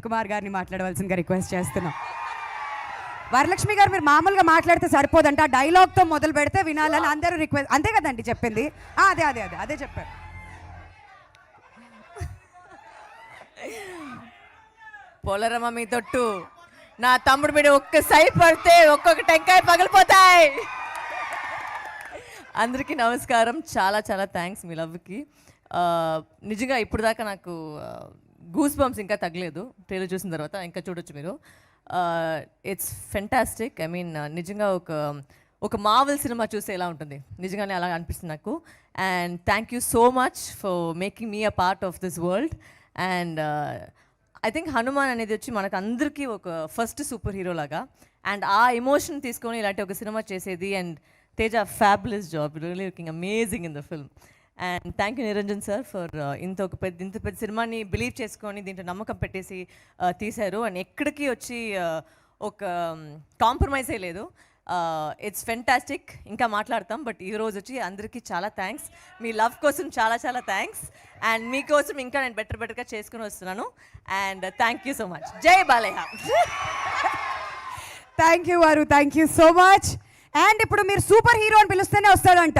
కుమార్ గారిని మాట్లాడవలసిందిగా రిక్వెస్ట్ చేస్తున్నాం. వరలక్ష్మి గారు మీరు మామూలుగా మాట్లాడితే సరిపోదంట, ఆ డైలాగ్తో మొదలు పెడితే వినాలని అందరూ రిక్వెస్ట్. అంతే కదండి చెప్పింది? అదే అదే అదే అదే చెప్పారు. పోలరమ్మ మీ తొట్టు, నా తమ్ముడు మీద ఒక్క సై పడితే ఒక్కొక్క టెంకాయ పగిలిపోతాయి. అందరికీ నమస్కారం. చాలా చాలా థ్యాంక్స్ మీ లవ్కి. నిజంగా ఇప్పుడు దాకా నాకు గూస్ బంప్స్ ఇంకా తగ్గలేదు. ట్రైలర్ చూసిన తర్వాత ఇంకా చూడొచ్చు మీరు. It's fantastic. ఐ మీన్ నిజంగా ఒక మార్వెల్ సినిమా చూస్తే ఎలా ఉంటుంది, నిజంగానే అలా అనిపిస్తుంది నాకు. And thank you so much for making me a part of this world. And I think Hanuman అనేది వచ్చి మనకు అందరికీ ఒక ఫస్ట్ సూపర్ హీరో లాగా. అండ్ ఆ ఎమోషన్ తీసుకొని ఇలాంటి ఒక సినిమా చేసేది. And Teja fabulous job, really looking amazing in the film. And thank you Niranjan sir for ఇంత పెద్ద సినిమాని బిలీవ్ చేసుకొని దీంట్లో నమ్మకం పెట్టేసి తీశారు. అండ్ ఎక్కడికి వచ్చి ఒక కాంప్రమైజే లేదు. It's fantastic. ఇంకా మాట్లాడతాం, బట్ ఈరోజు వచ్చి అందరికీ చాలా థ్యాంక్స్. మీ లవ్ కోసం చాలా చాలా థ్యాంక్స్. అండ్ మీకోసం ఇంకా నేను బెటర్గా చేసుకుని వస్తున్నాను. And thank you so much. జై బాలయ్య. థ్యాంక్ యూ వారు, thank you so much. And ఇప్పుడు మీరు సూపర్ హీరో అని పిలుస్తేనే వస్తాడంట.